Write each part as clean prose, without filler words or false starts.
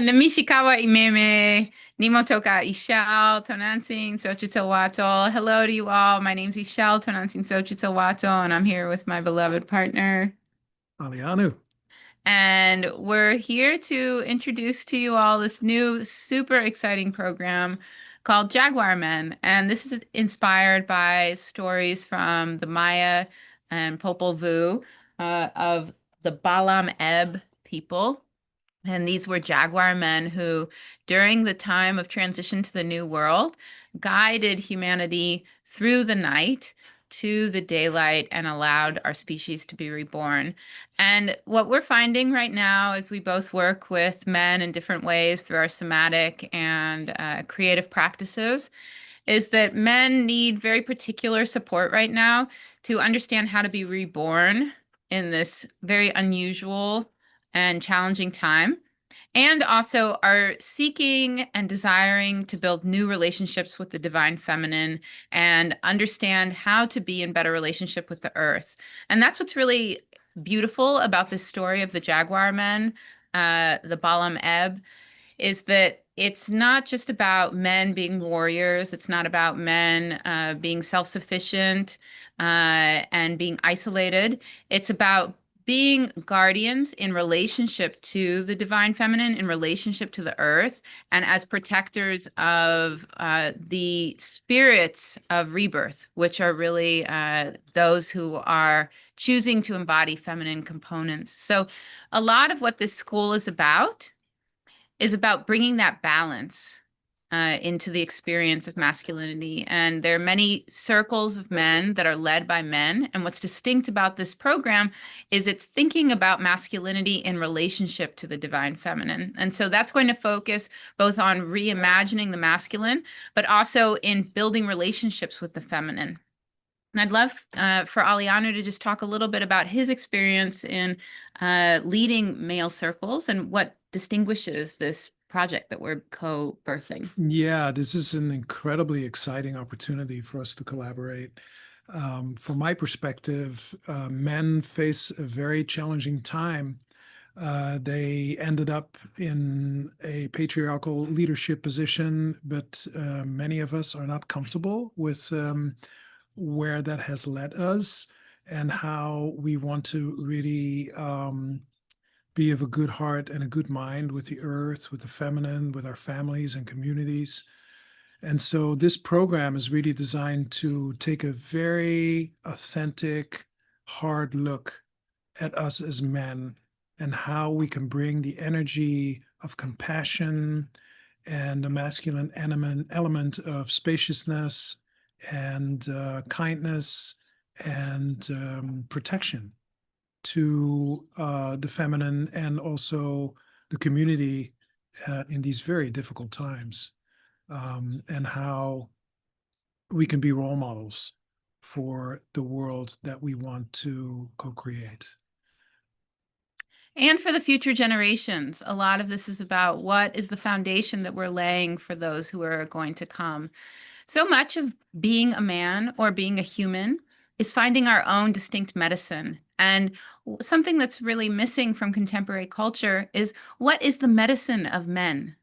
Namishikawa imeme, Nimotoka Ishal, Tonantzin Xochitl. Hello to you all. My name's Ishal, Tonantzin Xochitl, and I'm here with my beloved partner. Alianu. And we're here to introduce to you all this new super exciting program called Jaguar Men. And this is inspired by stories from the Maya and Popol Vuh of the Balameb people. And these were Jaguar men who, during the time of transition to the New World, guided humanity through the night to the daylight and allowed our species to be reborn. And what we're finding right now as we both work with men in different ways through our somatic and creative practices is that men need very particular support right now to understand how to be reborn in this very unusual and challenging time, and also are seeking and desiring to build new relationships with the divine feminine and understand how to be in better relationship with the earth. And that's what's really beautiful about this story of the Jaguar Men, the Balameb, is that it's not just about men being warriors. It's not about men being self-sufficient and being isolated. It's about being guardians in relationship to the divine feminine, in relationship to the earth, and as protectors of the spirits of rebirth, which are really those who are choosing to embody feminine components. So a lot of what this school is about bringing that balance into the experience of masculinity. And there are many circles of men that are led by men. And what's distinct about this program is it's thinking about masculinity in relationship to the divine feminine. And so that's going to focus both on reimagining the masculine, but also in building relationships with the feminine. And I'd love for Aliano to just talk a little bit about his experience in leading male circles and what distinguishes this project that we're co-birthing. Yeah, this is an incredibly exciting opportunity for us to collaborate. From my perspective, men face a very challenging time. They ended up in a patriarchal leadership position, but many of us are not comfortable with where that has led us and how we want to really be of a good heart and a good mind with the earth, with the feminine, with our families and communities. And so this program is really designed to take a very authentic, hard look at us as men and how we can bring the energy of compassion and the masculine element of spaciousness and kindness and protection to the feminine and also the community in these very difficult times, and how we can be role models for the world that we want to co-create. And for the future generations, a lot of this is about what is the foundation that we're laying for those who are going to come. So much of being a man or being a human is finding our own distinct medicine. And something that's really missing from contemporary culture is what is the medicine of men?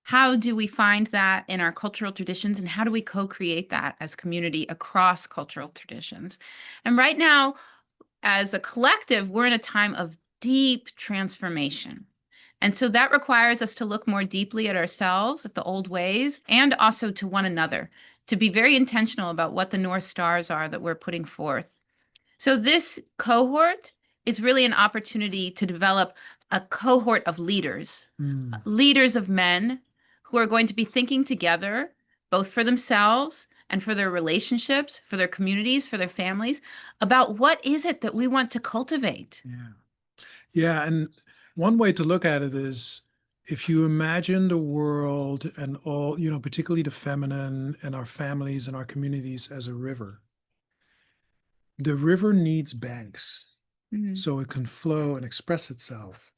How do we find that in our cultural traditions, and how do we co-create that as community across cultural traditions? And right now, as a collective, we're in a time of deep transformation. And so that requires us to look more deeply at ourselves, at the old ways, and also to one another, to be very intentional about what the North Stars are that we're putting forth. So this cohort is really an opportunity to develop a cohort of leaders, Mm. leaders of men who are going to be thinking together, both for themselves and for their relationships, for their communities, for their families, about what is it that we want to cultivate. Yeah. Yeah. And one way to look at it is if you imagine the world and all, particularly the feminine and our families and our communities as a river, the river needs banks Mhm. so it can flow and express itself.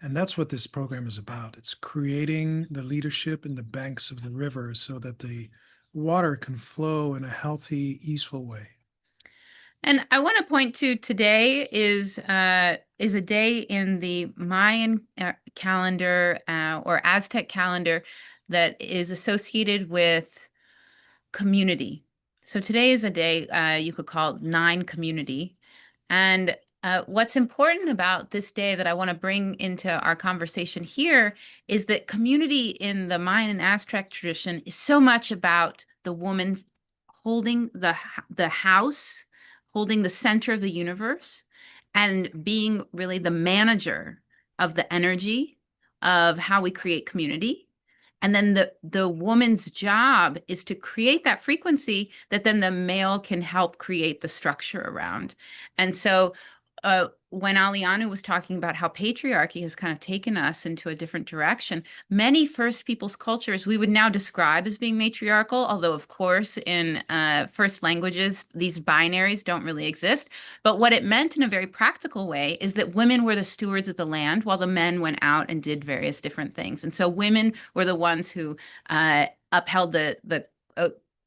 And that's what this program is about. It's creating the leadership in the banks of the river so that the water can flow in a healthy, easeful way. And I want to point to today is a day in the Mayan calendar or Aztec calendar that is associated with community. So today is a day you could call nine community. And what's important about this day that I want to bring into our conversation here is that community in the Mayan and Aztec tradition is so much about the woman holding the house, holding the center of the universe, and being really the manager of the energy of how we create community. And then the woman's job is to create that frequency that then the male can help create the structure around. And so when Alianu was talking about how patriarchy has kind of taken us into a different direction, many First Peoples cultures we would now describe as being matriarchal, although, of course, in First languages, these binaries don't really exist. But what it meant in a very practical way is that women were the stewards of the land while the men went out and did various different things. And so women were the ones who upheld the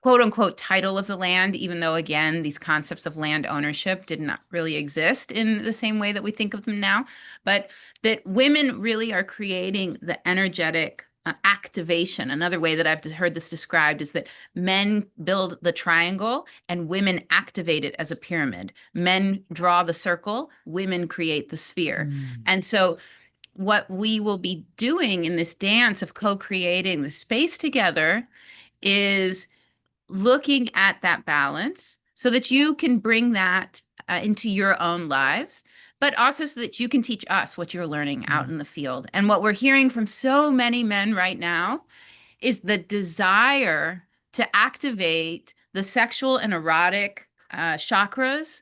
quote unquote title of the land, even though, again, these concepts of land ownership did not really exist in the same way that we think of them now. But that women really are creating the energetic activation. Another way that I've heard this described is that men build the triangle and women activate it as a pyramid. Men draw the circle, women create the sphere. Mm, And so what we will be doing in this dance of co-creating the space together is looking at that balance so that you can bring that into your own lives, but also so that you can teach us what you're learning out mm, in the field. And what we're hearing from so many men right now is the desire to activate the sexual and erotic chakras,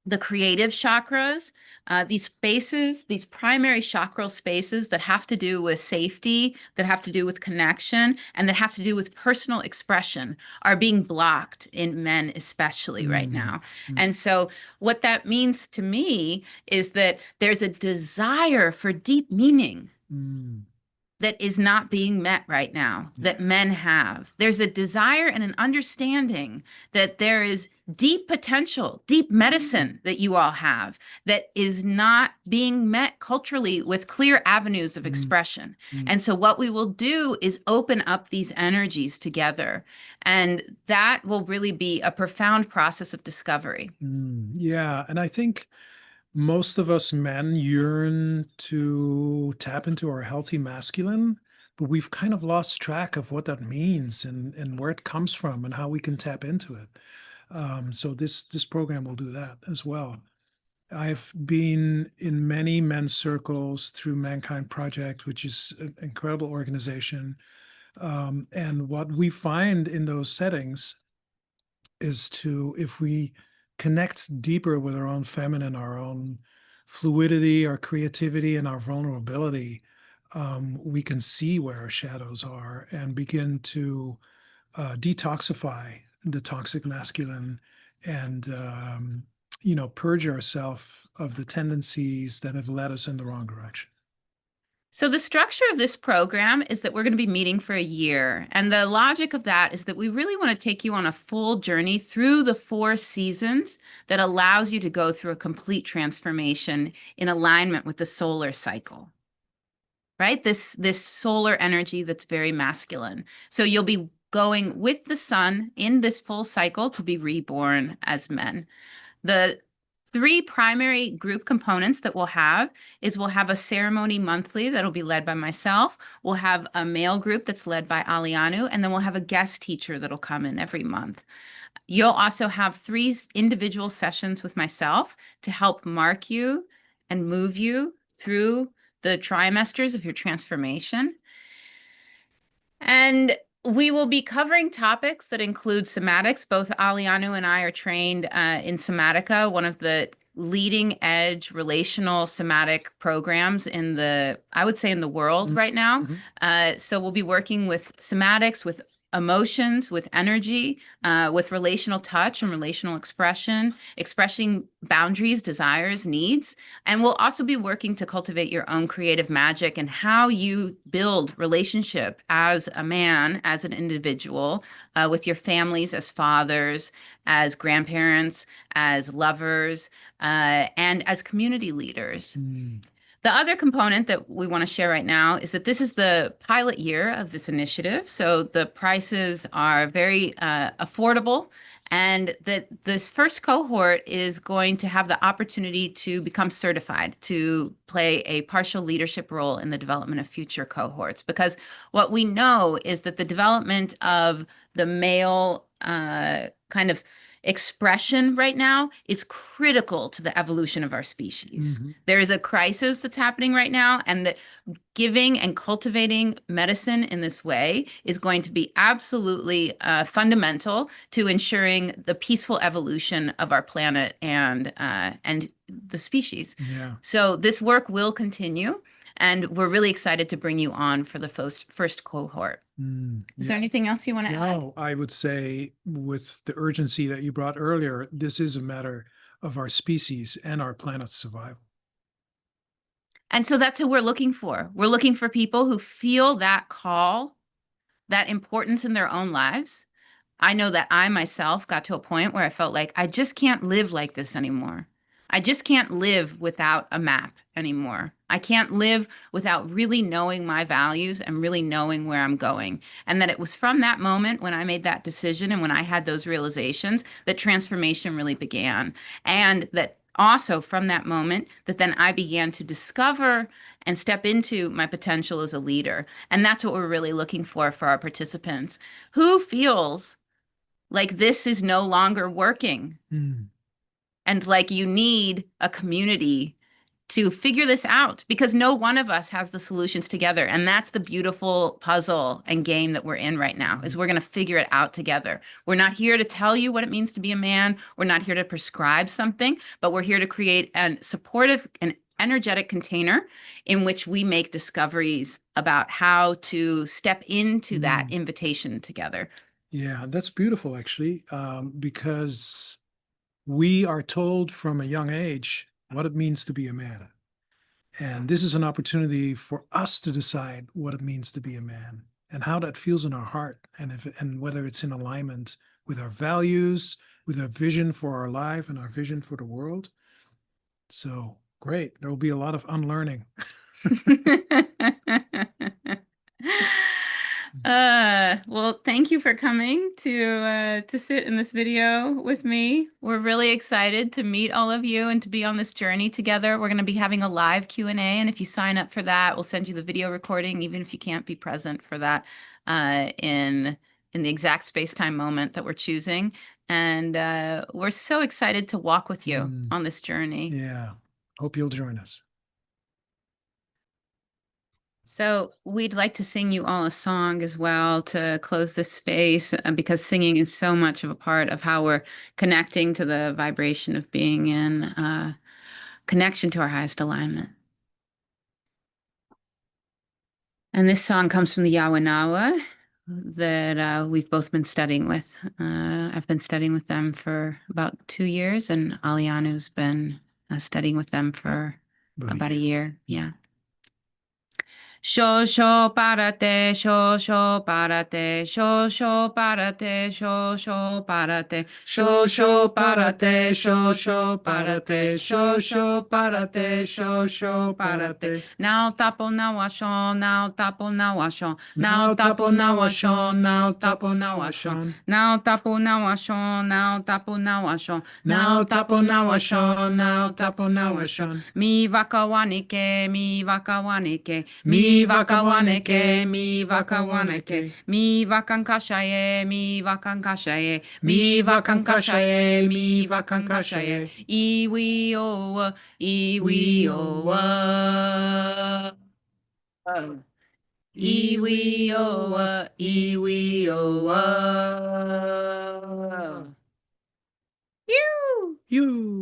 the creative chakras, these spaces, these primary chakral spaces that have to do with safety, that have to do with connection, and that have to do with personal expression are being blocked in men, especially right mm, now. mm, And so, what that means to me is that there's a desire for deep meaning mm. that is not being met right now that Yeah. men have. There's a desire and an understanding that there is deep potential, deep medicine that you all have that is not being met culturally with clear avenues of Mm, expression. mm, And so, what we will do is open up these energies together. And that will really be a profound process of discovery. Yeah. And I think most of us men yearn to tap into our healthy masculine, but we've kind of lost track of what that means and where it comes from and how we can tap into it. So this program will do that as well. I've been in many men's circles through Mankind Project, which is an incredible organization. And what we find in those settings is if we connect deeper with our own feminine, our own fluidity, our creativity, and our vulnerability, we can see where our shadows are and begin to detoxify the toxic masculine and purge ourselves of the tendencies that have led us in the wrong direction. So, the structure of this program is that we're going to be meeting for a year. And the logic of that is that we really want to take you on a full journey through the 4 seasons that allows you to go through a complete transformation in alignment with the solar cycle, right? This solar energy that's very masculine. So, you'll be going with the sun in this full cycle to be reborn as men. The 3 primary group components that we'll have is we'll have a ceremony monthly that'll be led by myself. We'll have a male group that's led by Alianu, and then we'll have a guest teacher that'll come in every month. You'll also have 3 individual sessions with myself to help mark you and move you through the trimesters of your transformation. And we will be covering topics that include somatics. Both Alianu and I are trained in Somatica, one of the leading edge relational somatic programs I would say, in the world Mm, right now. mhm, So we'll be working with somatics, with emotions with energy, with relational touch and relational expression, expressing boundaries, desires, needs. And we'll also be working to cultivate your own creative magic and how you build relationship as a man, as an individual, with your families, as fathers, as grandparents, as lovers, and as community leaders. Mm. The other component that we want to share right now is that this is the pilot year of this initiative. So the prices are very affordable, and that this first cohort is going to have the opportunity to become certified to play a partial leadership role in the development of future cohorts. Because what we know is that the development of the male kind of expression right now is critical to the evolution of our species. Mm-hmm. There is a crisis that's happening right now, and that giving and cultivating medicine in this way is going to be absolutely fundamental to ensuring the peaceful evolution of our planet and the species. Yeah. So this work will continue, and we're really excited to bring you on for the first cohort. Is Yeah. there anything else you want to add? No, I would say with the urgency that you brought earlier, this is a matter of our species and our planet's survival. And so that's who we're looking for. We're looking for people who feel that call, that importance in their own lives. I know that I myself got to a point where I felt like I just can't live like this anymore. I just can't live without a map anymore. I can't live without really knowing my values and really knowing where I'm going. And that it was from that moment when I made that decision and when I had those realizations that transformation really began. And that also from that moment that then I began to discover and step into my potential as a leader. And that's what we're really looking for our participants. Who feels like this is no longer working Mm. and like you need a community to figure this out because no one of us has the solutions together, and that's the beautiful puzzle and game that we're in right now is we're going to figure it out together. We're not here to tell you what it means to be a man. We're not here to prescribe something, but we're here to create a supportive and energetic container in which we make discoveries about how to step into that Mm. invitation together. Yeah, that's beautiful, actually, because we are told from a young age what it means to be a man. And this is an opportunity for us to decide what it means to be a man and how that feels in our heart and whether it's in alignment with our values, with our vision for our life and our vision for the world. So great. There will be a lot of unlearning. Well, thank you for coming to sit in this video with me. We're really excited to meet all of you and to be on this journey together. We're going to be having a live Q&A, and if you sign up for that, we'll send you the video recording, even if you can't be present for that in the exact space-time moment that we're choosing. And we're so excited to walk with you on this journey. Yeah. Hope you'll join us. So we'd like to sing you all a song as well to close this space because singing is so much of a part of how we're connecting to the vibration of being in connection to our highest alignment. And this song comes from the Yawanawa that we've both been studying with. I've been studying with them for about 2 years, and Alianu's been studying with them for about a year. Yeah. Shosho parate, shosho parate, shosho parate, shosho parate, shosho parate, shosho parate, shosho parate, shosho parate. Now tapo na washon, now tapo na washon, now tapo na washon, now tapo na washon, now tapo na washon, now tapo na washon, now tapo na washon, now tapo na washon. Mi wakawanike, mi wakawanike, mi wakawaneke, mi wakawaneke, mi wakankashaye, mi wakankashaye, mi wakankashaye, mi wakankashaye, iwi o, iwi o, iwi o, iwi o. You. You.